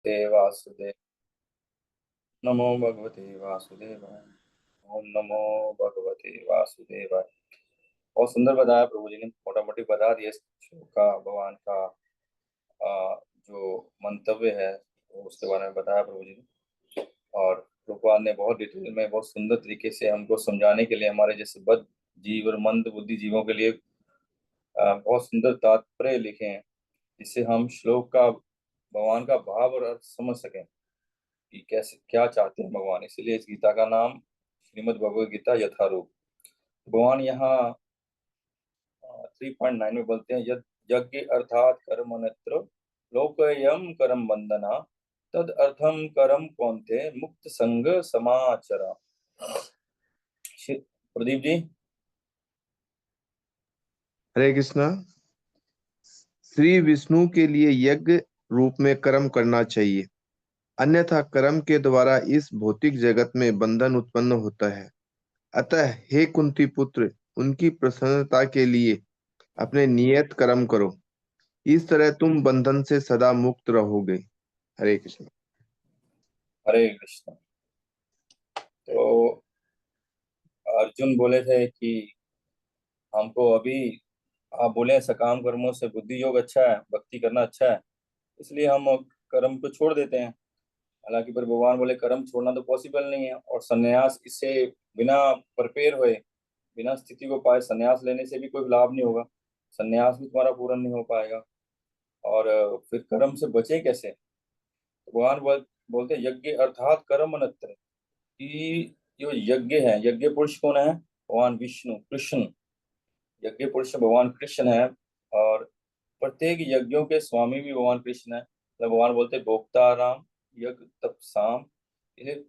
वासुदेव। नमो भगवते वासुदेवाय। ओम नमो भगवते वासुदेवाय। बहुत सुंदर बताया प्रभु जी ने, मोटा मोटी बता दिया इस श्लोक का, भगवान का जो मंतव्य है वो उसके बारे में बताया प्रभु जी ने। और प्रभुपाद ने बहुत डिटेल में, बहुत सुंदर तरीके से हमको समझाने के लिए, हमारे जैसे बद्ध जीव और मंद बुद्धि जीवों के लिए बहुत सुंदर तात्पर्य लिखे हैं, जिससे हम श्लोक का, भगवान का भाव और अर्थ समझ सकें कि कैसे क्या चाहते हैं भगवान। इसलिए इस गीता का नाम श्रीमद् भगवद गीता यथारूप। भगवान यहाँ 3.9 में बोलते हैं, यद यज्ञ अर्थात कर्म नेत्र लोकयम करम बंदना तद अर्थम करम कौन्ते मुक्त संग समाचरा। प्रदीप जी। हरे कृष्णा। श्री विष्णु के लिए यज्ञ रूप में कर्म करना चाहिए, अन्यथा कर्म के द्वारा इस भौतिक जगत में बंधन उत्पन्न होता है। अतः हे कुंती पुत्र, उनकी प्रसन्नता के लिए अपने नियत कर्म करो, इस तरह तुम बंधन से सदा मुक्त रहोगे। हरे कृष्ण। हरे कृष्ण। तो अर्जुन बोले थे कि हमको अभी, आप बोले सकाम कर्मों से बुद्धि योग अच्छा है, भक्ति करना अच्छा है, इसलिए हम कर्म को छोड़ देते हैं। हालांकि पर भगवान बोले कर्म छोड़ना तो पॉसिबल नहीं है, और संन्यास इससे बिना प्रिपेयर हुए, बिना स्थिति को पाए संन्यास लेने से भी कोई लाभ नहीं होगा। संन्यास भी तुम्हारा पूर्ण नहीं हो पाएगा, और फिर कर्म से बचे कैसे। तो भगवान बोलते यज्ञ अर्थात कर्म नत्र, कि जो यज्ञ है, यज्ञ पुरुष कौन है? भगवान विष्णु कृष्ण। यज्ञ पुरुष भगवान कृष्ण है, और प्रत्येक यज्ञों के स्वामी भी भगवान कृष्ण है। मतलब भगवान बोलते भोक्ता राम यज्ञ तपसाम, ये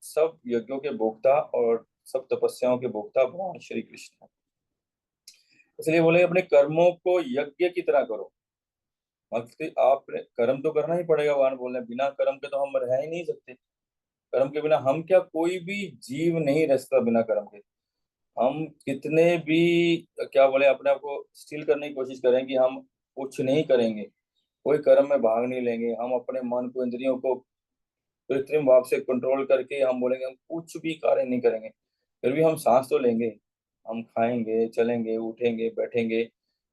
सब यज्ञों के भोक्ता और सब तपस्याओं के भोक्ता भगवान श्री कृष्ण है। इसलिए बोले अपने कर्मों को यज्ञ की तरह करो। मतलब आप कर्म तो करना ही पड़ेगा, भगवान बोल रहे हैं बिना कर्म के तो हम रह ही नहीं सकते। कर्म के बिना हम क्या, कोई भी जीव नहीं रह सकता बिना कर्म के। हम कितने भी क्या बोले अपने आप को स्टील करने की कोशिश करें कि हम कुछ नहीं करेंगे, कोई कर्म में भाग नहीं लेंगे, हम अपने मन को, इंद्रियों को कृत्रिम भाव से कंट्रोल करके हम बोलेंगे हम कुछ भी कार्य नहीं करेंगे, फिर भी हम सांस तो लेंगे, हम खाएंगे, चलेंगे, उठेंगे, बैठेंगे।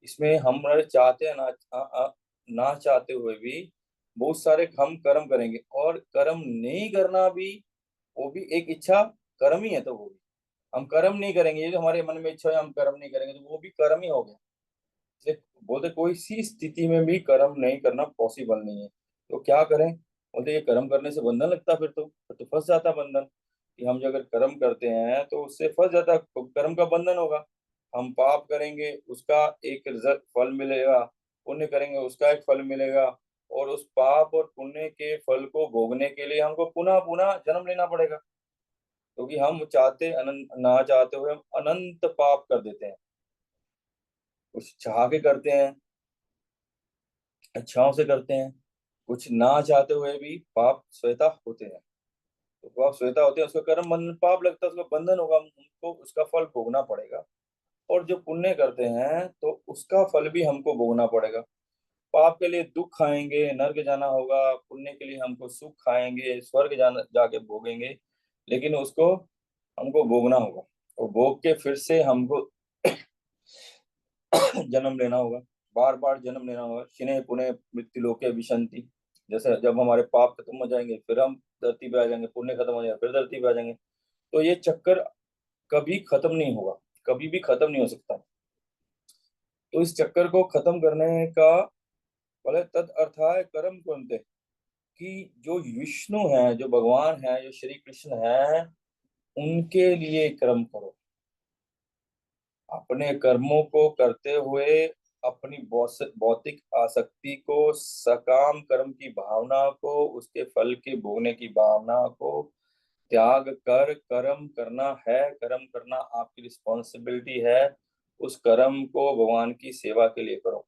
इसमें हम चाहते हैं ना, ना चाहते हुए भी बहुत सारे हम कर्म करेंगे, और कर्म नहीं करना भी, वो भी एक इच्छा कर्म ही है। तो वो भी हम कर्म नहीं करेंगे, ये जो हमारे मन में इच्छा है हम कर्म नहीं करेंगे, तो वो भी कर्म ही हो गया। इसलिए बोलते कोई सी स्थिति में भी कर्म नहीं करना पॉसिबल नहीं है। तो क्या करें? बोलते ये कर्म करने से बंधन लगता, फिर तो फंस जाता बंधन, कि हम जो अगर कर्म करते हैं तो उससे फंस जाता, तो कर्म का बंधन होगा। हम पाप करेंगे उसका एक रिजल्ट फल मिलेगा, पुण्य करेंगे उसका एक फल मिलेगा, और उस पाप और पुण्य के फल को भोगने के लिए हमको पुनः पुनः जन्म लेना पड़ेगा। क्योंकि हम चाहते अनंत, ना चाहते हुए हम अनंत पाप कर देते हैं। कुछ चाह के करते हैं, इच्छाओं से करते हैं, कुछ ना चाहते हुए भी पाप स्वतः होते हैं। तो पाप स्वतः होते हैं, उसका कर्म बंधन, पाप लगता है, उसका बंधन होगा, हमको उसका फल भोगना पड़ेगा। और जो पुण्य करते हैं तो उसका फल भी हमको भोगना पड़ेगा। पाप के लिए दुख खाएंगे, नर्क जाना होगा, पुण्य के लिए हमको सुख खाएंगे, स्वर्ग जाना जाके भोगेंगे, लेकिन उसको हमको भोगना होगा। और भोग के फिर से हमको जन्म लेना होगा, बार बार जन्म लेना होगा। शिने पुणे मृत्यु लोके विशंति, जैसे जब हमारे पाप खत्म हो जाएंगे फिर हम धरती पे आ जाएंगे, पुण्य खत्म हो जाएगा फिर धरती पे आ जाएंगे। तो ये चक्कर कभी खत्म नहीं होगा, कभी भी खत्म नहीं हो सकता। तो इस चक्कर को खत्म करने का बोले तद अर्थाय कर्म कुंते, कि जो विष्णु है, जो भगवान है, जो श्री कृष्ण है, उनके लिए कर्म करो। अपने कर्मों को करते हुए अपनी भौतिक आसक्ति को, सकाम कर्म की भावना को, उसके फल के भोगने की भावना को त्याग कर कर्म करना है। कर्म करना आपकी रिस्पॉन्सिबिलिटी है। उस कर्म को भगवान की सेवा के लिए करो,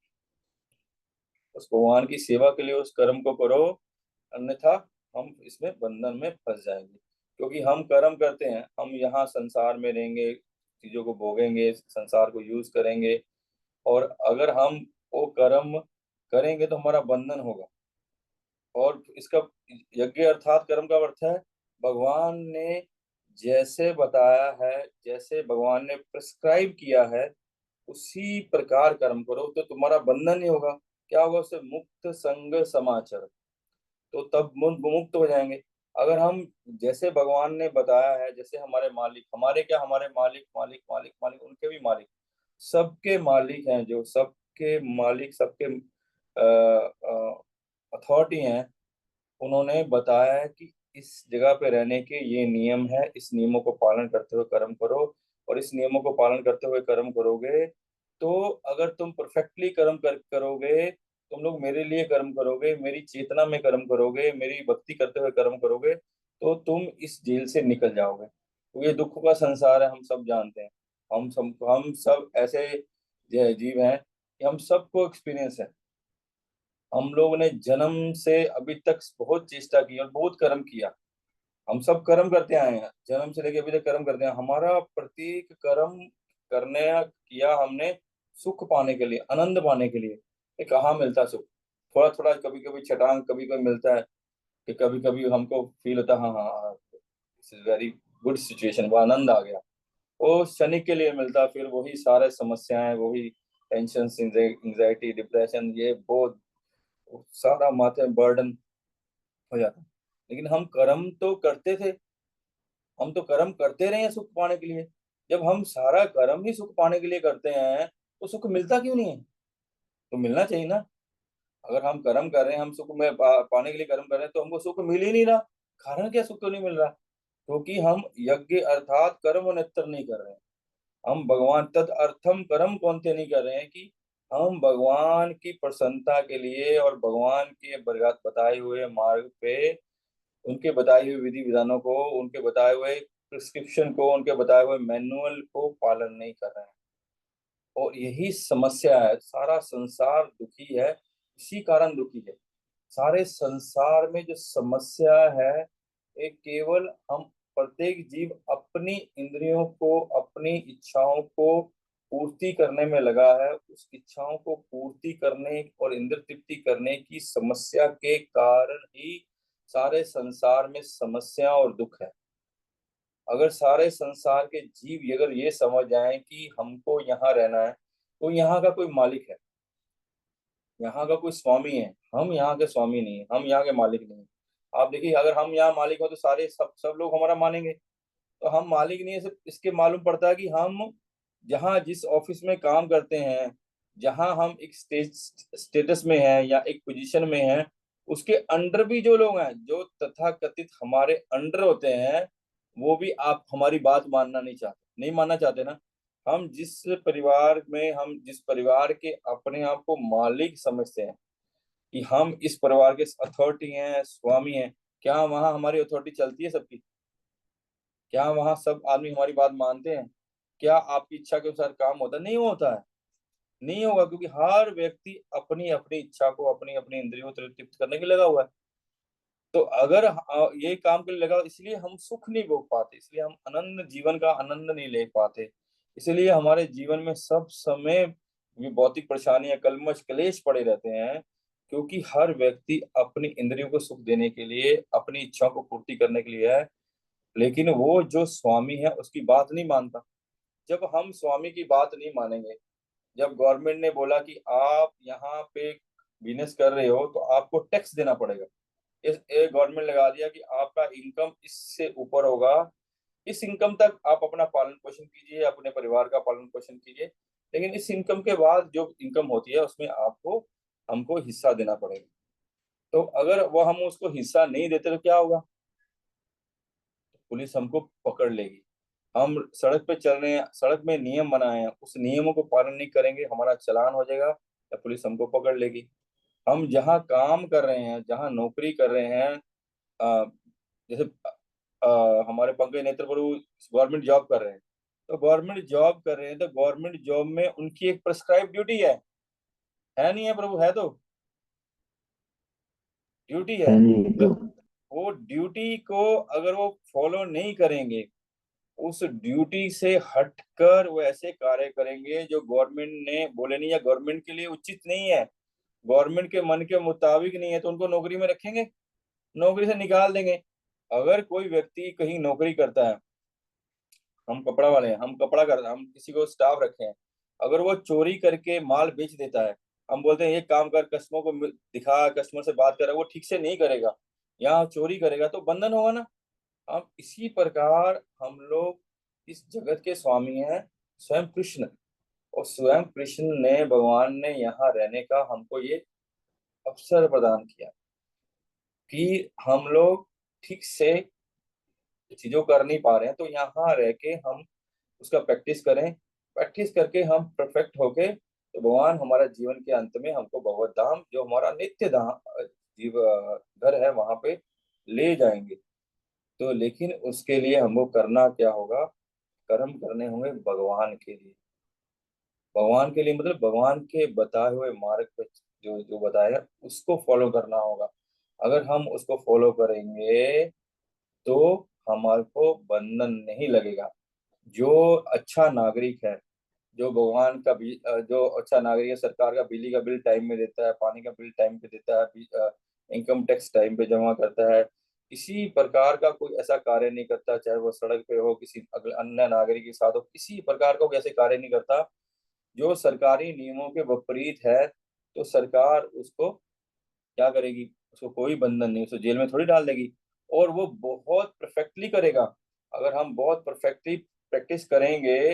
उस भगवान की सेवा के लिए उस कर्म को करो, अन्यथा हम इसमें बंधन में फंस जाएंगे। क्योंकि हम कर्म करते हैं, हम यहाँ संसार में रहेंगे, चीजों को भोगेंगे, संसार को यूज करेंगे, और अगर हम वो कर्म करेंगे तो हमारा बंधन होगा। और इसका यज्ञ अर्थात कर्म का अर्थ है भगवान ने जैसे बताया है, जैसे भगवान ने प्रिस्क्राइब किया है, उसी प्रकार कर्म करो तो तुम्हारा बंधन नहीं होगा। क्या होगा? उससे मुक्त संग समाचर, तो तब मुक्त हो जाएंगे। अगर हम जैसे भगवान ने बताया है, जैसे हमारे मालिक, हमारे क्या, हमारे मालिक मालिक मालिक मालिक, उनके भी मालिक, सबके मालिक हैं, जो सबके मालिक, सबके अथॉरिटी हैं, उन्होंने बताया है कि इस जगह पे रहने के ये नियम है, इस नियमों को पालन करते हुए कर्म करो। और इस नियमों को पालन करते हुए कर्म करोगे तो अगर तुम परफेक्टली कर्म करोगे, तुम लोग मेरे लिए कर्म करोगे, मेरी चेतना में कर्म करोगे, मेरी भक्ति करते हुए कर्म करोगे, तो तुम इस जेल से निकल जाओगे। तो ये दुख का संसार है, हम सब जानते हैं। हम सब ऐसे जीव हैं कि हम सबको एक्सपीरियंस है। हम लोगों ने जन्म से अभी तक बहुत चेष्टा की और बहुत कर्म किया। हम सब कर्म करते आए हैं, जन्म से लेके अभी तक कर्म करते हैं। हमारा प्रत्येक कर्म करने किया हमने सुख पाने के लिए, आनंद पाने के लिए। ये कहाँ मिलता है सुख? थोड़ा थोड़ा कभी कभी छटांग कभी कभी मिलता है, कि कभी कभी हमको फील होता है हाँ हाँ this is very good situation, वो आनंद आ गया। वो क्षणिक के लिए मिलता है, फिर वही सारे समस्याएं, वही टेंशन, एंजाइटी, डिप्रेशन, ये बहुत सारा माथे बर्डन हो जाता। लेकिन हम कर्म तो करते थे, हम तो कर्म करते रहे हैं सुख पाने के लिए। जब हम सारा कर्म ही सुख पाने के लिए करते हैं तो सुख मिलता क्यों नहीं है? तो मिलना चाहिए ना। अगर हम कर्म कर रहे हैं, हम सुख में पाने के लिए कर्म कर रहे हैं, तो हमको सुख मिल ही नहीं रहा। कारण क्या सुख क्यों नहीं मिल रहा? क्योंकि हम यज्ञ अर्थात कर्म नेत्र नहीं कर रहे हैं। हम भगवान तद अर्थम कर्म कौनते नहीं कर रहे हैं, कि हम भगवान की प्रसन्नता के लिए और भगवान के बताए हुए मार्ग पे, उनके बताए हुए विधि विधानों को, उनके बताए हुए प्रिस्क्रिप्शन को, उनके बताए हुए मैनुअल को पालन नहीं कर रहे हैं। और यही समस्या है, सारा संसार दुखी है, इसी कारण दुखी है। सारे संसार में जो समस्या है, ये केवल हम, प्रत्येक जीव अपनी इंद्रियों को, अपनी इच्छाओं को पूर्ति करने में लगा है। उस इच्छाओं को पूर्ति करने और इंद्र तृप्ति करने की समस्या के कारण ही सारे संसार में समस्या और दुख है। अगर सारे संसार के जीव अगर ये समझ जाएं कि हमको यहाँ रहना है, तो यहाँ का कोई मालिक है, यहाँ का कोई स्वामी है। हम यहाँ के स्वामी नहीं है, हम यहाँ के मालिक नहीं है। आप देखिए, अगर हम यहाँ मालिक हो तो सारे सब सब लोग हमारा मानेंगे। तो हम मालिक नहीं है, सिर्फ इसके मालूम पड़ता है कि हम जहाँ जिस ऑफिस में काम करते हैं, जहाँ हम एक स्टेटस में हैं या एक पोजीशन में हैं, उसके अंडर भी जो लोग हैं, जो तथाकथित हमारे अंडर होते हैं, वो भी आप हमारी बात मानना नहीं चाहते, नहीं मानना चाहते ना। हम जिस परिवार के अपने आप को मालिक समझते हैं, कि हम इस परिवार के अथॉरिटी हैं, स्वामी हैं, क्या वहां हमारी अथॉरिटी चलती है सबकी? क्या वहां सब आदमी हमारी बात मानते हैं? क्या आपकी इच्छा के अनुसार काम होता है? नहीं होता है, नहीं होगा, क्योंकि हर व्यक्ति अपनी अपनी इच्छा को, अपनी अपनी इंद्रियों को तृप्त करने के लिए लगा हुआ है। तो अगर ये काम के लिए लगा, इसलिए हम सुख नहीं भोग पाते, इसलिए हम आनंद, जीवन का आनंद नहीं ले पाते। इसलिए हमारे जीवन में सब समय ये भौतिक परेशानियां, कलमश, क्लेश पड़े रहते हैं। क्योंकि हर व्यक्ति अपनी इंद्रियों को सुख देने के लिए, अपनी इच्छाओं को पूर्ति करने के लिए है, लेकिन वो जो स्वामी है उसकी बात नहीं मानता। जब हम स्वामी की बात नहीं मानेंगे, जब गवर्नमेंट ने बोला कि आप यहाँ पे बिजनेस कर रहे हो तो आपको टैक्स देना पड़ेगा, इस एक गवर्नमेंट लगा दिया कि आपका इनकम इससे ऊपर होगा, इस इनकम तक आप अपना पालन पोषण कीजिए, अपने परिवार का पालन पोषण कीजिए, लेकिन इस इनकम के बाद जो इनकम होती है उसमें आपको, हमको हिस्सा देना पड़ेगा। तो अगर वो हम उसको हिस्सा नहीं देते तो क्या होगा? पुलिस हमको पकड़ लेगी। हम सड़क पे चल रहे हैं, सड़क में नियम बनाए हैं, उस नियमों को पालन नहीं करेंगे, हमारा चालान हो जाएगा या पुलिस हमको पकड़ लेगी। हम जहाँ काम कर रहे हैं, जहाँ नौकरी कर रहे हैं, अ, जैसे हमारे पंकज नेत्र प्रभु गवर्नमेंट जॉब कर रहे हैं, तो गवर्नमेंट जॉब कर रहे हैं तो गवर्नमेंट जॉब में उनकी एक प्रिस्क्राइब ड्यूटी है नहीं है प्रभु? है तो ड्यूटी है। हाँ जी तो तो वो ड्यूटी को अगर वो फॉलो नहीं करेंगे, उस ड्यूटी से हटकर वो ऐसे कार्य करेंगे जो गवर्नमेंट ने बोले नहीं, या गवर्नमेंट के लिए उचित नहीं है, गवर्नमेंट के मन के मुताबिक नहीं है तो उनको नौकरी में रखेंगे? नौकरी से निकाल देंगे। अगर कोई व्यक्ति कहीं नौकरी करता है, हम कपड़ा वाले हैं, हम कपड़ा कर, हम किसी को स्टाफ रखे हैं, अगर वो चोरी करके माल बेच देता है, हम बोलते हैं ये काम कर, कस्टमर को दिखा, कस्टमर से बात कर, वो ठीक से नहीं करेगा, यहाँ चोरी करेगा, तो बंधन होगा ना। हम इसी प्रकार हम लोग इस जगत के स्वामी हैं, स्वयं कृष्ण। और स्वयं कृष्ण ने, भगवान ने यहाँ रहने का हमको ये अवसर प्रदान किया कि हम लोग ठीक से चीजों कर नहीं पा रहे हैं, तो यहाँ रह के हम उसका प्रैक्टिस करें। प्रैक्टिस करके हम परफेक्ट होके, तो भगवान हमारा जीवन के अंत में हमको भगवत धाम, जो हमारा नित्य धाम जीव घर है, वहां पे ले जाएंगे। तो लेकिन उसके लिए हमको करना क्या होगा? कर्म करने होंगे भगवान के लिए। भगवान के लिए मतलब भगवान के बताए हुए मार्ग पे जो जो बताया है, उसको फॉलो करना होगा। अगर हम उसको फॉलो करेंगे तो हमारे को बंधन नहीं लगेगा। जो अच्छा नागरिक है, जो भगवान का जो अच्छा नागरिक है, सरकार का बिजली का बिल टाइम में देता है, पानी का बिल टाइम पे देता है, इनकम टैक्स टाइम पे जमा करता है, किसी प्रकार का कोई ऐसा कार्य नहीं करता, चाहे वो सड़क पे हो, किसी अन्य नागरिक के साथ हो, किसी प्रकार का कोई ऐसे कार्य नहीं करता जो सरकारी नियमों के विपरीत है, तो सरकार उसको क्या करेगी? उसको कोई बंधन नहीं, उसको जेल में थोड़ी डाल देगी। और वो बहुत परफेक्टली करेगा। अगर हम बहुत परफेक्टली प्रैक्टिस करेंगे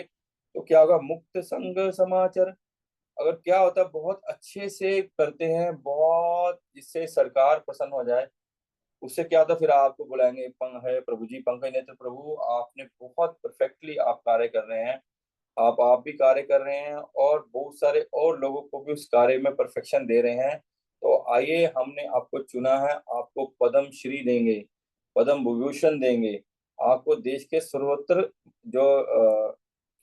तो क्या होगा? मुक्त संग समाचार। अगर क्या होता है, बहुत अच्छे से करते हैं, बहुत जिससे सरकार प्रसन्न हो जाए, उससे क्या होता है, फिर आपको बुलाएंगे, पंग है प्रभु जी, पंकज नेत्र प्रभु, आपने बहुत परफेक्टली आप कार्य कर रहे हैं, आप भी कार्य कर रहे हैं, और बहुत सारे और लोगों को भी उस कार्य में परफेक्शन दे रहे हैं। तो आइए, हमने आपको चुना है, आपको पद्म श्री देंगे, पद्म विभूषण देंगे, आपको देश के सर्वोत्तर जो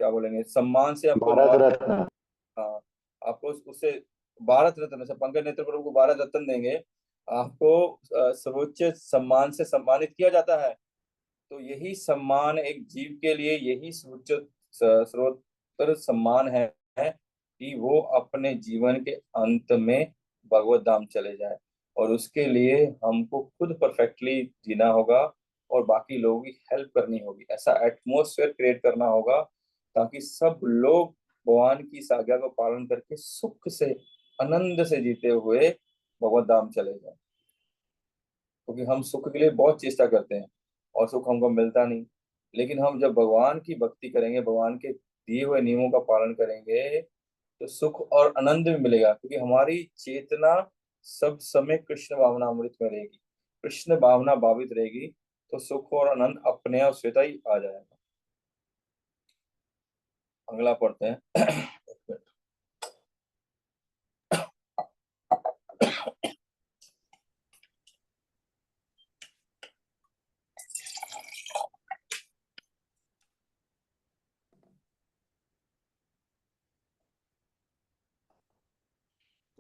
क्या बोलेंगे, सम्मान से आपको भारत रत्न। हाँ, आपको उससे भारत रत्न से, पंकज नेत्र प्रभु को भारत रत्न देंगे। आपको सर्वोच्च सम्मान से सम्मानित किया जाता है। तो यही सम्मान एक जीव के लिए, यही सर्वोच्च सर्वोत्तर सम्मान है कि वो अपने जीवन के अंत में भगवत धाम चले जाए। और उसके लिए हमको खुद परफेक्टली जीना होगा, और बाकी लोगों की हेल्प करनी होगी, ऐसा एटमोसफेयर क्रिएट करना होगा ताकि सब लोग भगवान की इस आज्ञा को पालन करके सुख से, आनंद से जीते हुए भगवत धाम चले जाए। क्योंकि हम सुख के लिए बहुत चेष्टा करते हैं और सुख हमको मिलता नहीं। लेकिन हम जब भगवान की भक्ति करेंगे, भगवान के दिए हुए नियमों का पालन करेंगे, तो सुख और आनंद भी मिलेगा, क्योंकि हमारी चेतना सब समय कृष्ण भावना अमृत में रहेगी, कृष्ण भावना भावित रहेगी। तो सुख और आनंद अपने आप स्वतः ही आ जाएगा। अगला पढ़ते हैं। एक मिनट।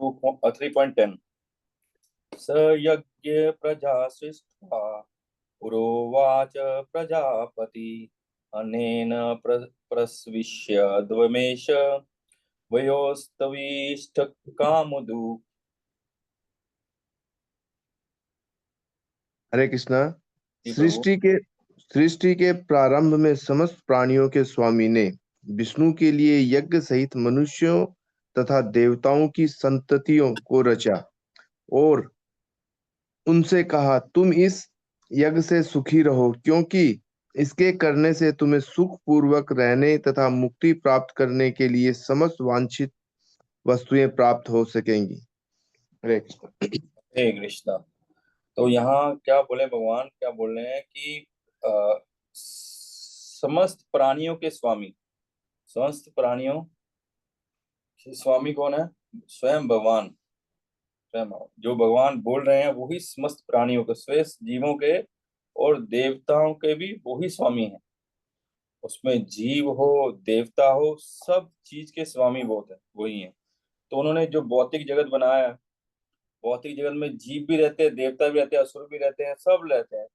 3.10। स यज्ञ प्रजा सृष्ट्वा पुरोवाच प्रजापति, अनेन प्रस्विष्य द्वमेश वयोस्तविष्ठ कामुदु। हरे कृष्णा। जी प्रभु। सृष्टि के प्रारंभ में समस्त प्राणियों के स्वामी ने विष्णु के लिए यज्ञ सहित मनुष्यों तथा देवताओं की संततियों को रचा और उनसे कहा, तुम इस यज्ञ से सुखी रहो, क्योंकि इसके करने से तुम्हें सुख पूर्वक रहने तथा मुक्ति प्राप्त करने के लिए समस्त वांछित वस्तुएं प्राप्त हो सकेंगी। हरे कृष्ण। हे कृष्णा। तो यहाँ क्या बोले भगवान, क्या बोल रहे हैं कि समस्त प्राणियों के स्वामी, समस्त प्राणियों के स्वामी कौन है? स्वयं भगवान। स्वयं जो भगवान बोल रहे हैं वही समस्त प्राणियों के, श्रेष्ठ जीवों के और देवताओं के भी वही स्वामी हैं। उसमें जीव हो, देवता हो, सब चीज के स्वामी बहुत है, वही है। तो उन्होंने जो भौतिक जगत बनाया है, भौतिक जगत में जीव भी रहते हैं, देवता भी रहते हैं, असुर भी रहते हैं, सब रहते हैं।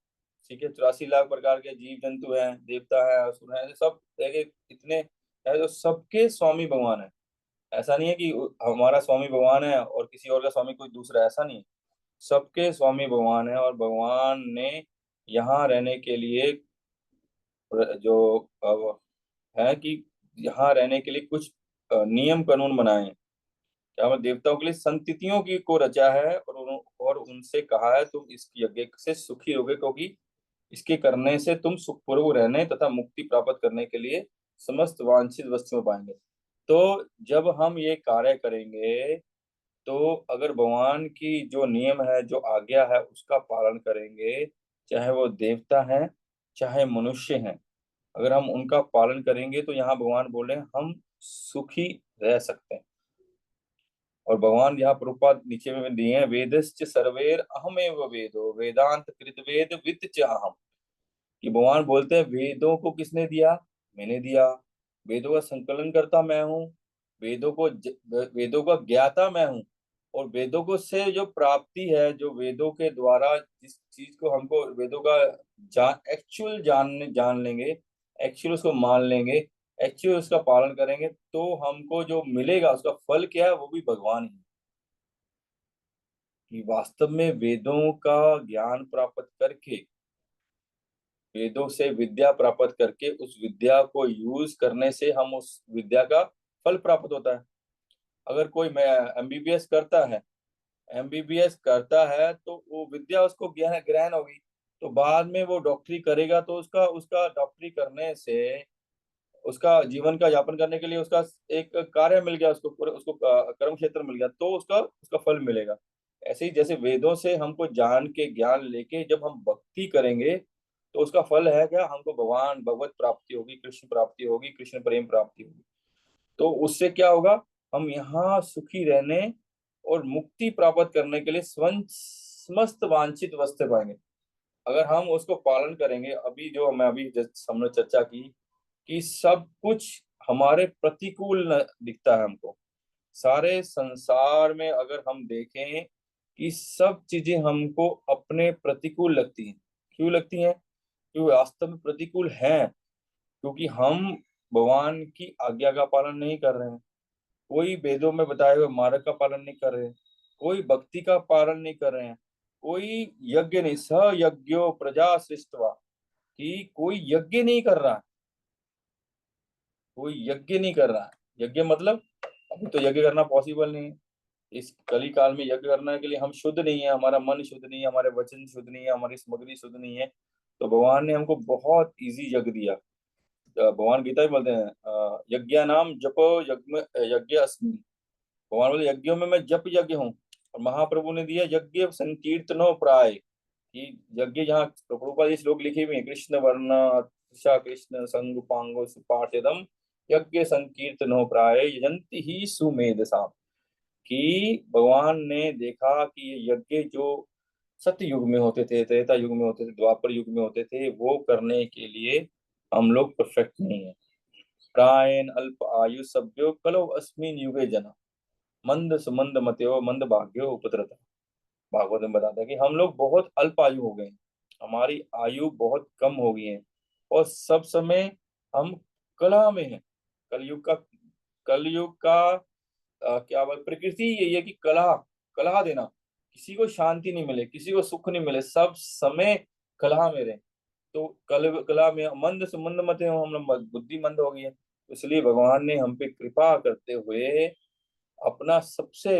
ठीक है, 84 लाख प्रकार के जीव जंतु हैं, देवता है, असुर हैं, सब देखे इतने है, तो सबके स्वामी भगवान है। ऐसा नहीं है कि हमारा स्वामी भगवान है और किसी और का स्वामी कोई दूसरा, ऐसा नहीं है। सबके स्वामी भगवान है, और भगवान ने यहाँ रहने के लिए जो है कि यहाँ रहने के लिए कुछ नियम कानून बनाए हैं। क्या हमें देवताओं के लिए संततियों की को रचा है, और उनसे कहा है तुम इस यज्ञ से सुखी होगे, क्योंकि इसके करने से तुम सुखपूर्वक रहने तथा मुक्ति प्राप्त करने के लिए समस्त वांछित वस्तुएं पाएंगे। तो जब हम ये कार्य करेंगे, तो अगर भगवान की जो नियम है, जो आज्ञा है, उसका पालन करेंगे, चाहे वो देवता हैं चाहे मनुष्य हैं, अगर हम उनका पालन करेंगे, तो यहाँ भगवान बोल रहे हैं हम सुखी रह सकते हैं। और भगवान यहाँ प्रभुपाद नीचे में दिए हैं, वेदश्च सर्वेर अहमेव वेदो वेदांत कृत वेद वित्त च अहम। कि भगवान बोलते हैं वेदों को किसने दिया? मैंने दिया। वेदों का संकलन करता मैं हूँ। वेदों का ज्ञाता मैं हूँ। और वेदों को से जो प्राप्ति है, जो वेदों के द्वारा जिस चीज को हमको वेदों का एक्चुअल जान लेंगे, एक्चुअल उसको मान लेंगे, एक्चुअल उसका पालन करेंगे, तो हमको जो मिलेगा उसका फल क्या है, वो भी भगवान ही है। कि वास्तव में वेदों का ज्ञान प्राप्त करके, वेदों से विद्या प्राप्त करके, उस विद्या को यूज करने से हम उस विद्या का फल प्राप्त होता है। अगर कोई मैं एमबीबीएस करता है, एमबीबीएस करता है तो वो विद्या उसको ज्ञान ग्रहण होगी, तो बाद में वो डॉक्टरी करेगा, तो उसका उसका डॉक्टरी करने से उसका जीवन का यापन करने के लिए उसका एक कार्य मिल गया, उसको उसको कर्म क्षेत्र मिल गया, तो उसका उसका फल मिलेगा। ऐसे ही जैसे वेदों से हमको जान के ज्ञान लेके जब हम भक्ति करेंगे, तो उसका फल है क्या, हमको भगवान भगवत प्राप्ति होगी, कृष्ण प्राप्ति होगी, कृष्ण प्रेम प्राप्ति होगी। तो उससे क्या होगा, हम यहाँ सुखी रहने और मुक्ति प्राप्त करने के लिए समस्त वांछित वस्तु पाएंगे। अगर हम उसको पालन करेंगे, अभी जो मैं अभी हमने चर्चा की कि सब कुछ हमारे प्रतिकूल दिखता है हमको, सारे संसार में अगर हम देखें कि सब चीजें हमको अपने प्रतिकूल लगती हैं। क्यों लगती हैं? क्यों वास्तव में प्रतिकूल हैं? क्योंकि हम भगवान की आज्ञा का पालन नहीं कर रहे हैं, कोई वेदों में बताए हुए मार्ग का पालन नहीं कर रहे हैं, कोई भक्ति का पालन नहीं कर रहे हैं, कोई यज्ञ नहीं, स यज्ञो प्रजा सृष्टवा, कि कोई यज्ञ नहीं कर रहा है, कोई यज्ञ नहीं कर रहा है। यज्ञ मतलब अभी तो यज्ञ करना पॉसिबल नहीं है। इस कली काल में यज्ञ करने के लिए हम शुद्ध नहीं है, हमारा मन शुद्ध नहीं है, हमारे वचन शुद्ध नहीं है, हमारी सामग्री शुद्ध नहीं है। तो भगवान ने हमको बहुत इजी यज्ञ दिया। भगवान गीता भी बोलते हैं यज्ञ नाम जपो यज्ञ यज्ञ अस्मि। भगवान बोले यज्ञों में मैं जप यज्ञ हूँ। और महाप्रभु ने दिया यज्ञ संकीर्तनो प्राय, कि यज्ञ जहाँ प्रभुपाद ये श्लोक लिखे हुए हैं, कृष्ण वर्ण ऋषा कृष्ण संग पांगो सुपार्षदम यज्ञ संकीर्तनो प्राय यजंती ही सुमेधसा। कि भगवान ने देखा कि ये यज्ञ जो सत्य युग में होते थे, त्रेता युग में होते थे, द्वापर युग में होते थे, वो करने के लिए हम लोग परफेक्ट नहीं है। प्रायन अल्प आयु सभ्यो कलो अस्मिन युगे जना मंद सुमंद मत्यो मंद भाग्यो उपद्रता। भागवत में बताता है कि हम लोग बहुत अल्प आयु हो गए हैं, हमारी आयु बहुत कम हो गई है, और सब समय हम कलह में हैं। कलयुग का कलयुग का क्या बोल, प्रकृति यही है कि कलह कलह देना, किसी को शांति नहीं मिले, किसी को सुख नहीं मिले, सब समय कलह में रहे। तो कलह में मंद से मंद मत हो, हम लोग बुद्धि मंद हो गई है। तो इसलिए भगवान ने हम पे कृपा करते हुए अपना सबसे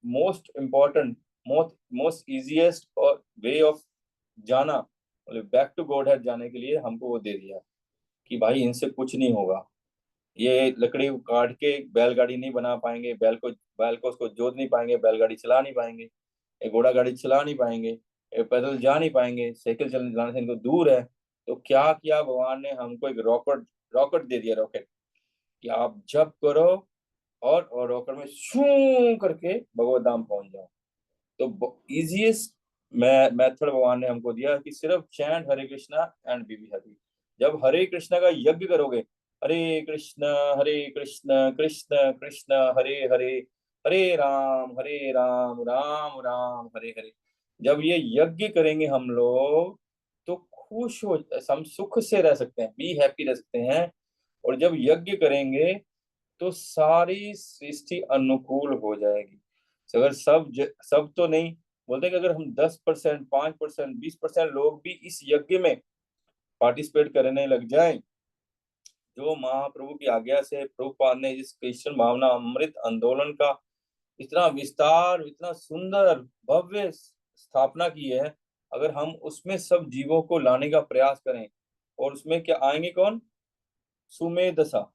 most important, most most easiest और वे ऑफ जाना, मतलब बैक टू गॉड है जाने के लिए हमको वो दे दिया कि भाई इनसे कुछ नहीं होगा। ये लकड़ी को काट के बैलगाड़ी नहीं बना पाएंगे, बैल को उसको जोत नहीं पाएंगे, बैलगाड़ी चला नहीं पाएंगे, एक घोड़ा गाड़ी चला नहीं पाएंगे, ये पैदल जा नहीं पाएंगे, साइकिल चलने जाने से इनको दूर है। तो क्या किया भगवान ने, हमको एक रॉकेट रॉकेट दे दिया, रॉकेट, कि आप जब करो और रॉकेट में शू करके भगवत धाम पहुंच जाओ। तो इजीएस्ट मेथड भगवान ने हमको दिया कि सिर्फ chant Hare Krishna and be be happy. जब हरे कृष्णा का यज्ञ करोगे, हरे कृष्ण कृष्ण कृष्ण हरे हरे, हरे राम राम राम हरे हरे, जब ये यज्ञ करेंगे हम लोग, तो खुश हम सुख से रह सकते हैं, बी हैप्पी रह सकते हैं। और जब यज्ञ करेंगे, तो सारी सृष्टि अनुकूल हो जाएगी। तो अगर सब तो नहीं बोलते कि अगर हम 10%, 5%, 20% लोग भी इस यज्ञ में पार्टिसिपेट करने लग जाएं, जो महाप्रभु की आज्ञा से प्रभुपाद ने इस कृष्ण भावना अमृत आंदोलन का इतना विस्तार, इतना सुंदर भव्य स्थापना की है, अगर हम उसमें सब जीवों को लाने का प्रयास करें, और उसमें क्या आएंगे कौन? सुमेधसा,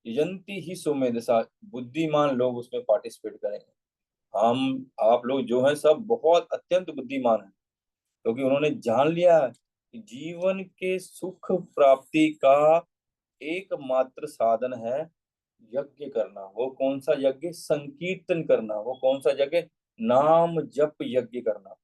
यजंती ही सुमेधसा, बुद्धिमान लोग उसमें पार्टिसिपेट करेंगे। हम आप लोग जो हैं सब बहुत अत्यंत बुद्धिमान हैं, क्योंकि उन्होंने जान लिया कि जीवन के सुख प्राप्ति का एकमात्र साधन है यज्ञ करना। वो कौन सा यज्ञ? संकीर्तन करना। वो कौन सा यज्ञ? नाम जप यज्ञ करना।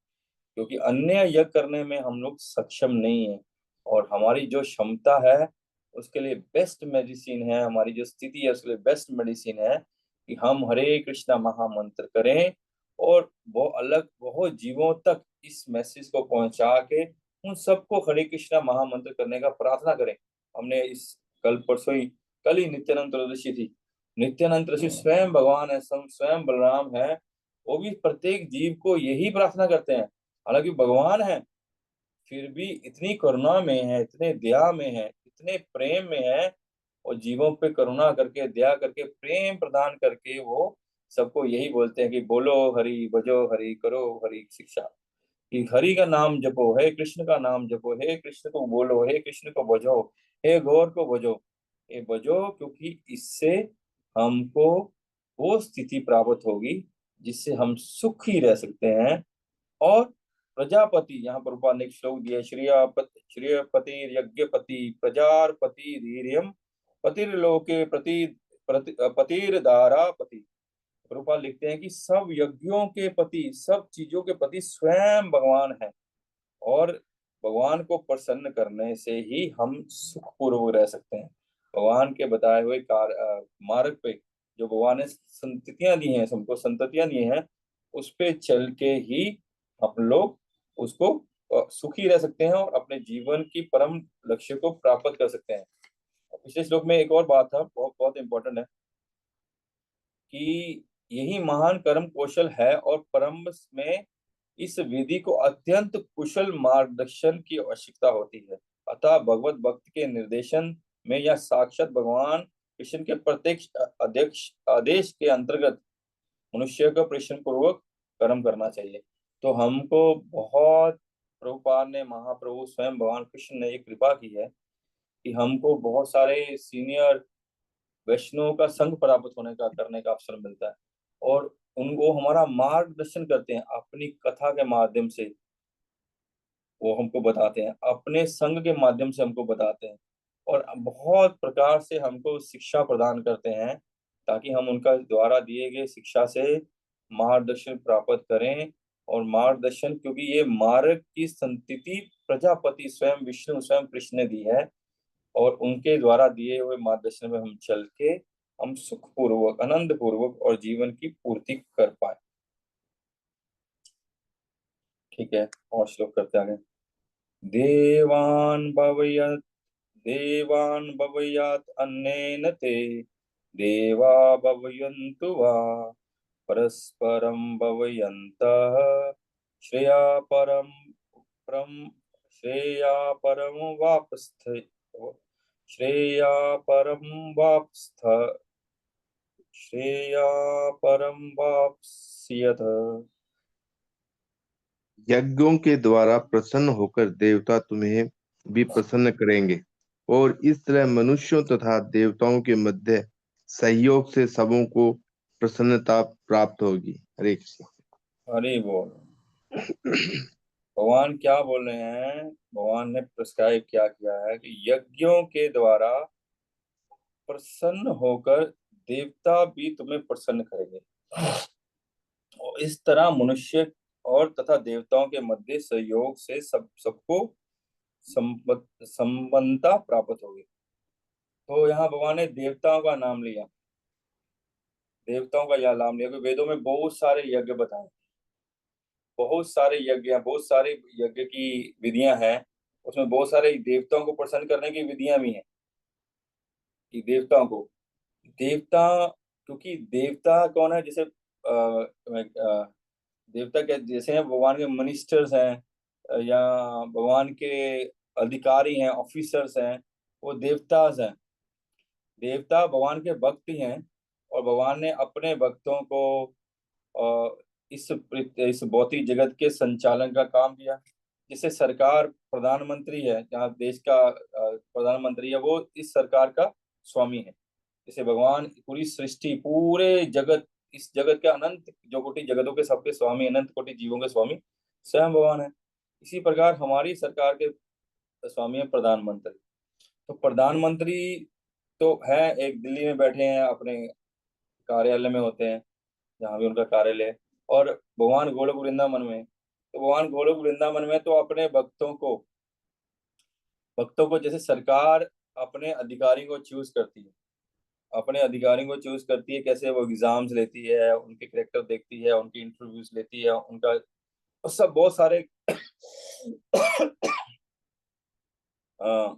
क्योंकि अन्य यज्ञ करने में हम लोग सक्षम नहीं है, और हमारी जो क्षमता है उसके लिए बेस्ट मेडिसिन है, हमारी जो स्थिति है उसके लिए बेस्ट मेडिसिन है कि हम हरे कृष्णा महामंत्र करें, और वो अलग बहुत जीवों तक इस मैसेज को पहुंचा के उन सबको हरे कृष्णा महामंत्र करने का प्रार्थना करें। हमने इस कल परसों ही, कल ही नित्यानंद त्रयोदशी थी। नित्यानंद त्रयोदशी स्वयं भगवान है, स्वयं बलराम है, वो भी प्रत्येक जीव को यही प्रार्थना करते हैं। हालांकि भगवान है, फिर भी इतनी करुणा में है, इतने दया में है, इतने प्रेम में है, और जीवों पे करुणा करके, दया करके, प्रेम प्रदान करके वो सबको यही बोलते हैं कि बोलो हरि, भजो हरि, करो हरि शिक्षा, कि हरि का नाम जपो, हे कृष्ण का नाम जपो, हे कृष्ण को बोलो, हे कृष्ण को भजो, हे गौर को भजो, हे भजो, क्योंकि इससे हमको वो स्थिति प्राप्त होगी जिससे हम सुखी रह सकते हैं। और प्रजापति, यहाँ पर ऊपर ने एक श्लोक दिया, श्रेयपति यज्ञपति प्रजापति धीर्यम पतिर्लोके पतिर्दारापति। प्रभुपाद लिखते हैं कि सब यज्ञों के पति, सब चीजों के पति स्वयं भगवान है, और भगवान को प्रसन्न करने से ही हम सुखपूर्वक रह सकते हैं। भगवान के बताए हुए मार्ग पे जो भगवान ने संततियां दी हैं, सबको संततियां दी हैं, उस पे चल के ही हम लोग उसको सुखी रह सकते हैं और अपने जीवन की परम लक्ष्य को प्राप्त कर सकते हैं। पिछले श्लोक में एक और बात था, बहुत बहुत इंपॉर्टेंट है, कि यही महान कर्म कौशल है, और परम में इस विधि को अत्यंत कुशल मार्गदर्शन की आवश्यकता होती है। अतः भगवत भक्त के निर्देशन में या साक्षात भगवान कृष्ण के प्रत्यक्ष अध्यक्ष आदेश के अंतर्गत मनुष्य को प्रश्न पूर्वक कर्म करना चाहिए। तो हमको बहुत, प्रभुपाद ने, महाप्रभु स्वयं भगवान कृष्ण ने ये कृपा की है कि हमको बहुत सारे सीनियर वैष्णव का संग प्राप्त होने का, करने का अवसर मिलता है, और उनको हमारा मार्गदर्शन करते हैं अपनी कथा के माध्यम से। वो हमको बताते हैं, अपने संग के माध्यम से हमको बताते हैं, और बहुत प्रकार से हमको शिक्षा प्रदान करते हैं, ताकि हम उनका द्वारा दिए गए शिक्षा से मार्गदर्शन प्राप्त करें। और मार्गदर्शन, क्योंकि ये मार्ग की संतति प्रजापति स्वयं विष्णु, स्वयं कृष्ण ने दी है, और उनके द्वारा दिए हुए मार्गदर्शन में हम चल के हम सुख पूर्वक, आनंद पूर्वक और जीवन की पूर्ति कर पाए। ठीक है, और श्लोक करते आगे। देवान भवयत् देवान् भवयात् अन्नेन ते देवा भवयन्तु वा परस्परं भवयन्तः श्रेया परम परम श्रेया परम वापस्थ श्रेया परम वापस्थ श्रेया परम वाप्स्यथ। यज्ञों के द्वारा प्रसन्न होकर देवता तुम्हें भी प्रसन्न करेंगे, और इस तरह मनुष्यों तथा देवताओं के मध्य सहयोग से सबों को प्रसन्नता प्राप्त होगी। हरे कृष्ण। हरि बोल। भगवान क्या बोल रहे हैं? भगवान ने प्रिस्क्राइब क्या किया है कि यज्ञों के द्वारा प्रसन्न होकर देवता भी तुम्हें प्रसन्न करेंगे, और इस तरह मनुष्य और तथा देवताओं के मध्य सहयोग से सबको संबंधता प्राप्त होगी। तो यहाँ भगवान ने देवताओं का नाम लिया, देवताओं का यह नाम लिया, क्योंकि वेदों में बहुत सारे यज्ञ बताए, बहुत सारे यज्ञ हैं, बहुत सारे यज्ञ की विधियां हैं, उसमें बहुत सारे देवताओं को प्रसन्न करने की विधियां भी हैं, कि देवताओं को देवता, क्योंकि देवता कौन है, जैसे देवता क्या, जैसे हैं भगवान के मिनिस्टर्स हैं, या भगवान के अधिकारी हैं, ऑफिसर्स हैं, वो देवताज हैं। देवता भगवान के भक्त ही हैं। और भगवान ने अपने भक्तों को इस भौतिक जगत के संचालन का काम दिया। जैसे सरकार, प्रधानमंत्री है, जहाँ देश का प्रधानमंत्री है, वो इस सरकार का स्वामी है। जैसे भगवान पूरी सृष्टि, पूरे जगत, इस जगत के अनंत जो कोटि जगतों के सबके स्वामी, अनंत कोटि जीवों के स्वामी स्वयं भगवान है। इसी प्रकार हमारी सरकार के स्वामी है प्रधानमंत्री। तो प्रधानमंत्री तो है, एक दिल्ली में बैठे हैं, अपने कार्यालय में होते हैं, जहाँ भी उनका कार्यालय है। और भगवान गोलोक वृंदावन में, तो भगवान गोलोक वृंदावन में तो अपने भक्तों को जैसे सरकार अपने अधिकारी को चूज करती है, अपने अधिकारी को चूज करती है, कैसे वो एग्जाम्स लेती है, उनके करेक्टर देखती है, उनकी इंटरव्यूज लेती है, उनका और सब बहुत सारे अ,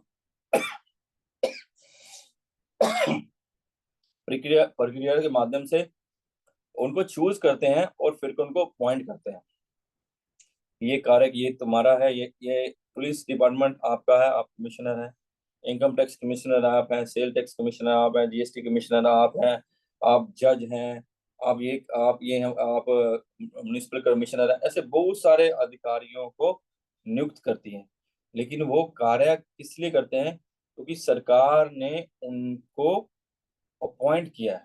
प्रक्रिया प्रक्रिया के माध्यम से उनको चूज करते हैं और फिर उनको अपॉइंट करते हैं। ये कार्य ये तुम्हारा है, ये पुलिस डिपार्टमेंट आपका है, आप कमिश्नर हैं, इनकम टैक्स कमिश्नर आप हैं, सेल टैक्स कमिश्नर आप हैं, जीएसटी कमिश्नर आप हैं, आप जज हैं, आप म्युनिसिपल कमिश्नर हैं। ऐसे बहुत सारे अधिकारियों को नियुक्त करती हैं। लेकिन वो कार्य किस लिए करते हैं? क्योंकि सरकार ने उनको अपॉइंट किया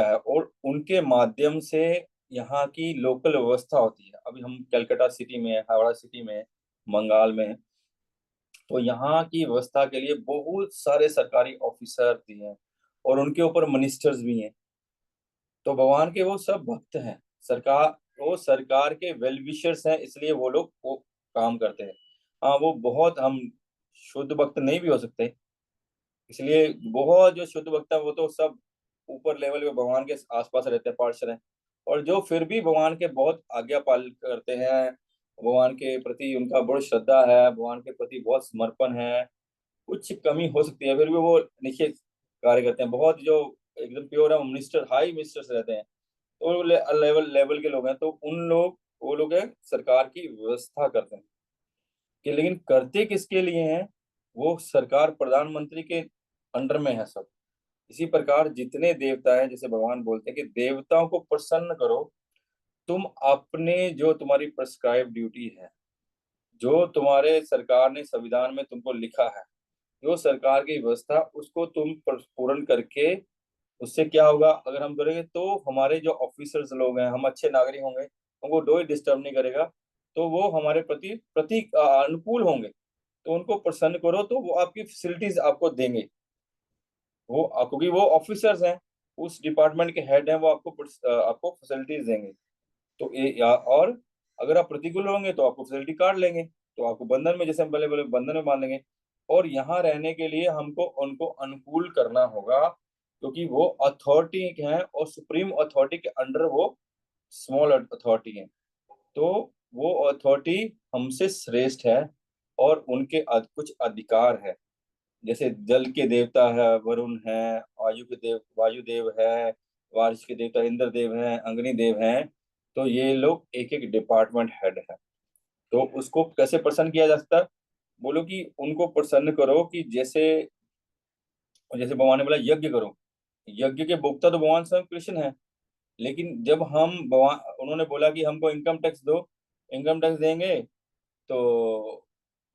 है, और उनके माध्यम से यहाँ की लोकल व्यवस्था होती है। अभी हम कलकत्ता सिटी में है, हावड़ा सिटी में है, बंगाल में है। तो यहाँ की व्यवस्था के लिए बहुत सारे सरकारी ऑफिसर भी हैं, और उनके ऊपर मिनिस्टर्स भी हैं। तो भगवान के वो सब भक्त हैं, सरकार, वो सरकार के वेल विशर्स हैं, इसलिए वो लोग वो काम करते हैं। हाँ, वो बहुत, हम शुद्ध भक्त नहीं भी हो सकते, इसलिए बहुत जो शुद्ध भक्त है वो तो सब ऊपर लेवल पे भगवान के आसपास रहते हैं, पार्षद हैं। और जो फिर भी भगवान के बहुत आज्ञा पालन करते हैं, भगवान के प्रति उनका बहुत श्रद्धा है, भगवान के प्रति बहुत समर्पण है, कुछ कमी हो सकती है फिर भी वो निश्चित कार्य करते हैं। बहुत जो एकदम प्योर है, मिनिस्टर, हाई मिनिस्टर्स रहते हैं, तो वो लेवल लेवल के लोग हैं, तो वो लोग हैं, सरकार की व्यवस्था करते हैं। कि लेकिन करते किसके लिए हैं? वो सरकार प्रधानमंत्री के अंडर में है सब। इसी प्रकार जितने देवता हैं, जैसे भगवान बोलते हैं कि देवताओं को प्रसन्न करो, तुम अपने जो तुम्हारी प्रिस्क्राइब ड्यूटी है, जो तुम्हारे सरकार ने संविधान में तुमको लिखा है, जो सरकार की व्यवस्था, उसको तुम पूर्ण करके, उससे क्या होगा? अगर हम करेंगे तो हमारे जो ऑफिसर्स लोग हैं, हम अच्छे नागरिक होंगे, उनको कोई डिस्टर्ब नहीं करेगा, तो वो हमारे प्रति प्रति अनुकूल होंगे। तो उनको प्रसन्न करो, तो वो आपकी फैसिलिटीज आपको देंगे। क्योंकि वो ऑफिसर्स हैं, उस डिपार्टमेंट के हेड हैं, वो आपको फैसिलिटीज देंगे। तो और अगर आप प्रतिकूल होंगे तो आपको फैसिलिटी कार्ड लेंगे, तो आपको बंधन में, जैसे हम पहले बोले, बंधन में बांध लेंगे। और यहाँ रहने के लिए हमको उनको अनुकूल करना होगा, क्योंकि वो अथॉरिटी हैं, और सुप्रीम अथॉरिटी के अंडर वो स्मॉल अथॉरिटी है। तो वो अथॉरिटी हमसे श्रेष्ठ है, और उनके कुछ अधिकार है। जैसे जल के देवता है, वरुण है, वायुदेव है, बारिश के देवता इंद्र देव हैं, अग्नि देव हैं। तो ये लोग एक एक डिपार्टमेंट हेड है। तो उसको कैसे प्रसन्न किया जा सकता है? बोलो कि उनको प्रसन्न करो, कि जैसे जैसे भगवान ने बोला यज्ञ करो, यज्ञ के भोक्ता तो भगवान स्वयं कृष्ण है। लेकिन जब हम भगवान, उन्होंने बोला कि हमको इनकम टैक्स दो, इनकम टैक्स देंगे तो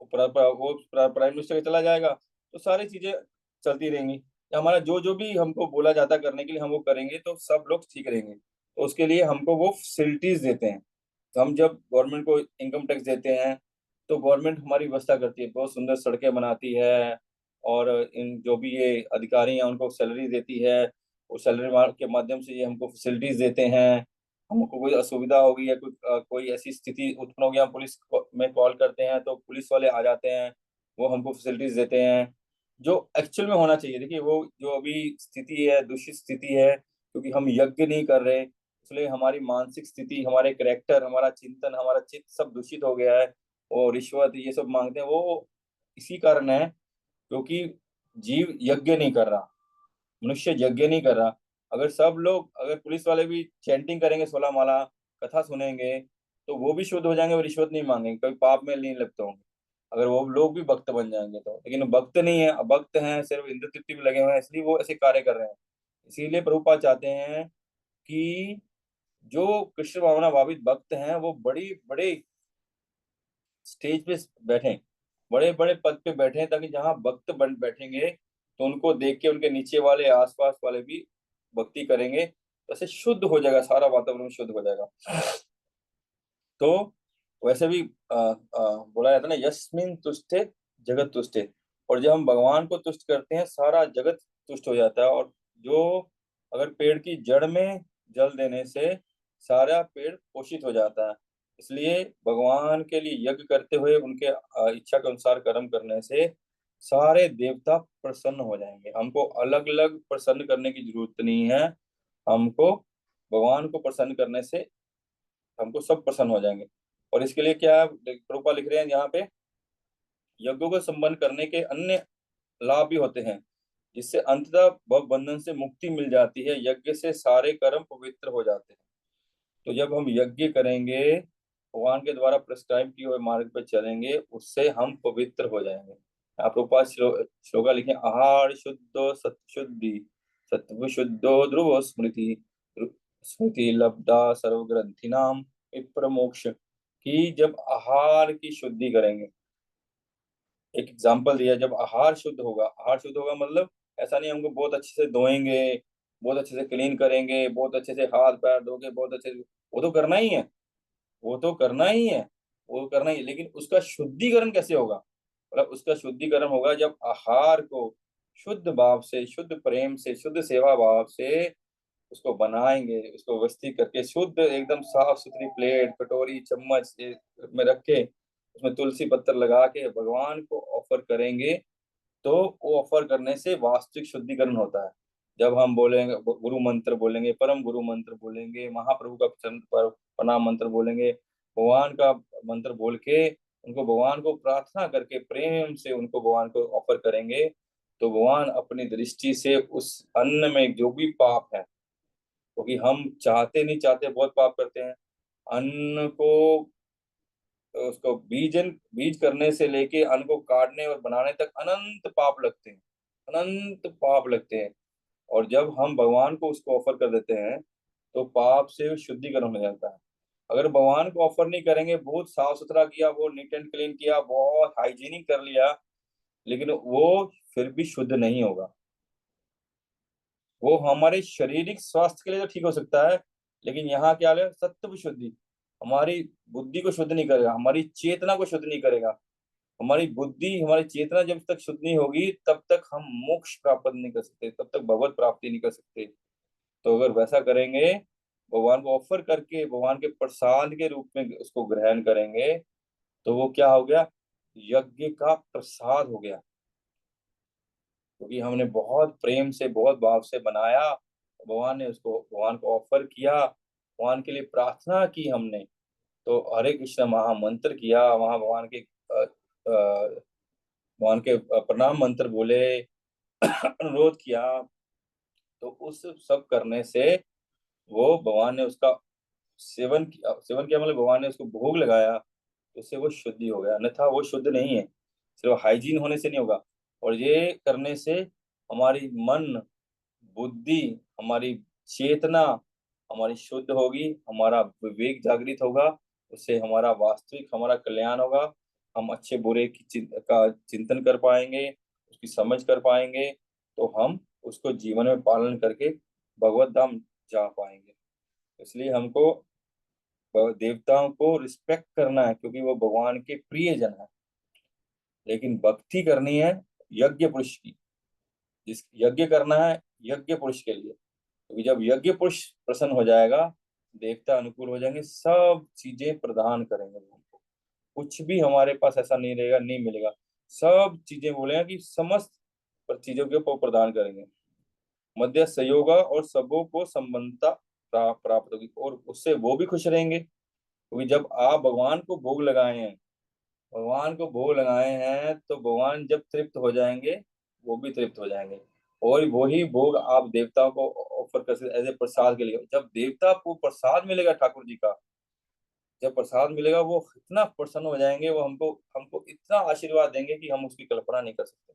वो प्राइम मिनिस्टर के चला जाएगा, तो सारी चीजें चलती रहेंगी। या हमारा जो जो भी हमको बोला जाता करने के लिए, हम वो करेंगे तो सब लोग ठीक रहेंगे। तो उसके लिए हमको वो फैसिलिटीज देते हैं। तो हम जब गवर्नमेंट को इनकम टैक्स देते हैं, तो गवर्नमेंट हमारी व्यवस्था करती है, बहुत सुंदर सड़कें बनाती है, और इन जो भी ये अधिकारी हैं उनको सैलरी देती है। उस सैलरी के माध्यम से ये हमको फैसिलिटीज देते हैं। हमको कोई असुविधा होगी, या कोई ऐसी स्थिति उत्पन्न हो गया, हम में कॉल करते हैं तो पुलिस वाले आ जाते हैं, वो हमको फैसिलिटीज देते हैं, जो एक्चुअल में होना चाहिए। देखिए, वो जो अभी स्थिति है, दूषित स्थिति है, क्योंकि हम यज्ञ नहीं कर रहे, इसलिए हमारी मानसिक स्थिति, हमारे करेक्टर, हमारा चिंतन, हमारा चित्त सब दूषित हो गया है। और रिश्वत ये सब मांगते हैं, वो इसी कारण है, क्योंकि जीव यज्ञ नहीं कर रहा। मनुष्य यज्ञ नहीं कर रहा। अगर सब लोग, अगर पुलिस वाले भी चैंटिंग करेंगे 16 माला, कथा सुनेंगे, तो वो भी शुद्ध हो जाएंगे, वो रिश्वत नहीं मांगेंगे, कभी पाप में नहीं लिप्त होंगे, अगर वो लोग भी भक्त बन जाएंगे तो। लेकिन भक्त नहीं है, अभक्त हैं, सिर्फ इंद्र तृप्ति में लगे हुए हैं, इसलिए वो ऐसे कार्य कर रहे हैं। इसीलिए प्रभुपाद चाहते हैं कि जो कृष्ण भावना भावित भक्त हैं वो बड़ी बड़े स्टेज पे बैठे, बड़े बड़े पद पे बैठे, ताकि जहां भक्त बन बैठेंगे तो उनको देख के उनके नीचे वाले आसपास वाले भी भक्ति करेंगे, तो ऐसे शुद्ध हो जाएगा, सारा वातावरण शुद्ध हो जाएगा। तो वैसे भी बोला जाता है ना, यस्मिन तुष्टे जगत तुष्टे। और जब हम भगवान को तुष्ट करते हैं, सारा जगत तुष्ट हो जाता है। और जो, अगर पेड़ की जड़ में जल देने से सारा पेड़ पोषित हो जाता है। इसलिए भगवान के लिए यज्ञ करते हुए उनके इच्छा के अनुसार कर्म करने से सारे देवता प्रसन्न हो जाएंगे। हमको अलग अलग प्रसन्न करने की जरूरत नहीं है, हमको भगवान को प्रसन्न करने से हमको सब प्रसन्न हो जाएंगे। और इसके लिए क्या प्रभुपाद लिख रहे हैं यहाँ पे, यज्ञों को संपन्न करने के अन्य लाभ भी होते हैं, जिससे अंततः भव बंधन से मुक्ति मिल जाती है। यज्ञ से सारे कर्म पवित्र हो जाते हैं। तो जब हम यज्ञ करेंगे, भगवान के द्वारा प्रिस्क्राइब किए हुए मार्ग पर चलेंगे, उससे हम पवित्र हो जाएंगे। आप लोग पास श्लोका लिखे, आहार शुद्धो सत्शुद्धि, सत्व शुद्धो ध्रुवो स्मृति, स्मृति लब्धा सर्वग्रंथि नाम विप्र मोक्ष। कि जब आहार की शुद्धि करेंगे, एक एग्जाम्पल दिया, जब आहार शुद्ध होगा, आहार शुद्ध होगा मतलब ऐसा नहीं हमको बहुत अच्छे से धोएंगे, बहुत अच्छे से क्लीन करेंगे, बहुत अच्छे से हाथ पैर धोके बहुत अच्छे से, वो तो करना ही है, वो तो करना ही है, वो करना ही है, लेकिन उसका शुद्धिकरण कैसे होगा? मतलब उसका शुद्धिकरण होगा जब आहार को शुद्ध भाव से, शुद्ध प्रेम से, शुद्ध सेवा भाव से उसको बनाएंगे, उसको व्यवस्थित करके शुद्ध एकदम साफ सुथरी प्लेट, कटोरी, चम्मच में रख के उसमें तुलसी पत्थर लगा के भगवान को ऑफर करेंगे, तो वो ऑफर करने से वास्तविक शुद्धिकरण होता है। जब हम बोलेंगे, गुरु मंत्र बोलेंगे, परम गुरु मंत्र बोलेंगे, महाप्रभु का चरण पर प्रणाम मंत्र बोलेंगे, भगवान का मंत्र बोल के उनको, भगवान को प्रार्थना करके प्रेम से उनको भगवान को ऑफर करेंगे, तो भगवान अपनी दृष्टि से उस अन्न में जो भी पाप है, क्योंकि हम चाहते नहीं चाहते बहुत पाप करते हैं, अन्न को, उसको बीज करने से लेके अन्न को काटने और बनाने तक अनंत पाप लगते हैं, अनंत पाप लगते हैं। और जब हम भगवान को उसको ऑफर कर देते हैं, तो पाप से शुद्धिकरण हो जाता है। अगर भगवान को ऑफर नहीं करेंगे, बहुत साफ सुथरा किया, बहुत नीट एंड क्लीन किया, बहुत हाइजीनिक कर लिया, लेकिन वो फिर भी शुद्ध नहीं होगा। वो हमारे शारीरिक स्वास्थ्य के लिए तो ठीक हो सकता है, लेकिन यहाँ क्या है, सत्व शुद्धि हमारी बुद्धि को शुद्ध नहीं करेगा, हमारी चेतना को शुद्ध नहीं करेगा। हमारी बुद्धि, हमारी चेतना जब तक शुद्ध नहीं होगी, तब तक हम मोक्ष प्राप्त नहीं कर सकते, तब तक भगवत प्राप्ति नहीं कर सकते। तो अगर वैसा करेंगे, भगवान को ऑफर करके भगवान के प्रसाद के रूप में उसको ग्रहण करेंगे, तो वो क्या हो गया, यज्ञ का प्रसाद हो गया। क्योंकि हमने बहुत प्रेम से, बहुत भाव से बनाया, भगवान ने उसको, भगवान को ऑफर किया, भगवान के लिए प्रार्थना की हमने, तो हरे कृष्ण महामंत्र किया, वहां भगवान के भगवान के प्रणाम मंत्र बोले, अनुरोध किया, तो उस सब करने से वो भगवान ने उसका सेवन किया, सेवन किया मतलब भगवान ने उसको भोग लगाया, तो उससे वो शुद्धि हो गया, अन्यथा वो शुद्ध नहीं है। सिर्फ हाइजीन होने से नहीं होगा। और ये करने से हमारी मन, बुद्धि, हमारी चेतना हमारी शुद्ध होगी, हमारा विवेक जागृत होगा, उससे हमारा वास्तविक, हमारा कल्याण होगा। हम अच्छे बुरे की का चिंतन कर पाएंगे, उसकी समझ कर पाएंगे, तो हम उसको जीवन में पालन करके भगवत धाम जा पाएंगे। इसलिए हमको देवताओं को रिस्पेक्ट करना है, क्योंकि वो भगवान के प्रिय जन है। लेकिन भक्ति करनी है यज्ञ पुरुष की, जिस यज्ञ करना है यज्ञ पुरुष के लिए, क्योंकि जब यज्ञ पुरुष प्रसन्न हो जाएगा, देवता अनुकूल हो जाएंगे, सब चीजें प्रदान करेंगे हमको। कुछ भी हमारे पास ऐसा नहीं रहेगा, नहीं मिलेगा, सब चीजें बोलेगा कि समस्त चीजों के ऊपर प्रदान करेंगे। मध्य संयोगा और सबों को संबंधता प्राप्त होगी, और उससे वो भी खुश रहेंगे। क्योंकि जब आप भगवान को भोग लगाए हैं, भगवान को भोग लगाए हैं, तो भगवान जब तृप्त हो जाएंगे, वो भी तृप्त हो जाएंगे। और वही भोग आप देवताओं को ऑफर कर सकते एज ए प्रसाद के लिए। जब देवता को प्रसाद मिलेगा ठाकुर जी का, जब प्रसाद मिलेगा वो इतना प्रसन्न हो जाएंगे, वो हमको हमको इतना आशीर्वाद देंगे कि हम उसकी कल्पना नहीं कर सकते।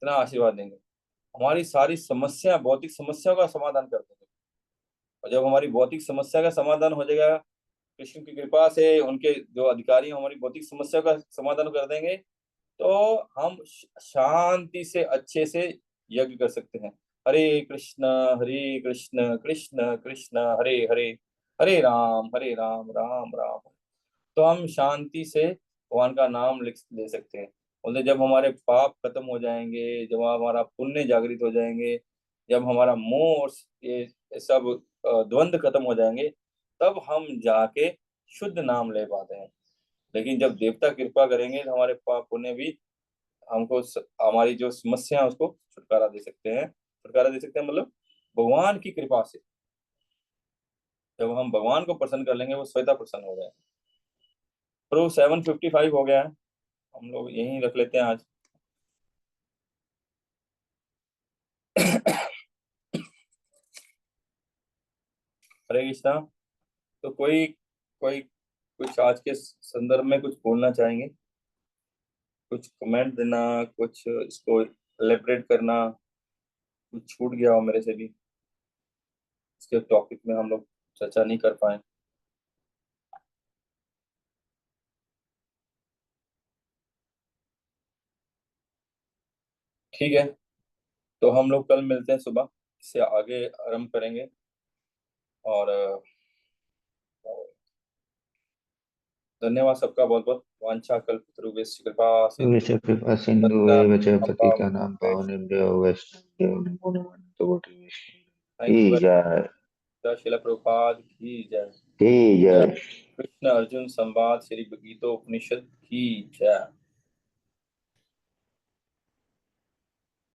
इतना आशीर्वाद देंगे, हमारी सारी समस्या, भौतिक समस्याओं का समाधान कर देंगे। और जब हमारी भौतिक समस्या का समाधान हो जाएगा कृष्ण की कृपा से, उनके जो अधिकारी हैं, हमारी भौतिक समस्या का समाधान कर देंगे, तो हम शांति से अच्छे से यज्ञ कर सकते हैं। हरे कृष्ण कृष्ण कृष्ण हरे हरे, हरे राम राम राम। तो हम शांति से भगवान का नाम लिख ले सकते हैं। बोलते जब हमारे पाप खत्म हो जाएंगे, जब हमारा पुण्य जागृत हो जाएंगे, जब हमारा मोह और ये सब द्वंद्व खत्म हो जाएंगे, तब हम जाके शुद्ध नाम ले पाते हैं। लेकिन जब देवता कृपा करेंगे तो हमारे पाप पुण्य भी हमको हमारी जो समस्या है उसको छुटकारा दे सकते हैं। छुटकारा दे सकते हैं मतलब भगवान की कृपा से। जब हम भगवान को प्रसन्न कर लेंगे वो स्वतः प्रसन्न हो जाए। तो 7:55 हो गया है, हम लोग यहीं रख लेते हैं आज। हरे कृष्णा। तो कोई कोई कुछ आज के संदर्भ में कुछ बोलना चाहेंगे, कुछ कमेंट देना, कुछ इसको एलेबरेट करना, कुछ छूट गया हो मेरे से भी, इसके टॉपिक में हम लोग चर्चा नहीं कर पाए। ठीक है, तो हम लोग कल मिलते हैं सुबह, इससे आगे आरंभ करेंगे। और धन्यवाद सबका बहुत बहुत। वांछा कल्पतरुभ्यश्च कृपा सिंधु विश्व कृपा सिंधु एव च पतितानां पावनेभ्यो वैष्णवेभ्यो नमो नमः। तो थैंक यू। की जय। शिला प्रभुपाद की जय। की जय जय। कृष्ण अर्जुन संवाद श्री गीतोपनिषद की जय।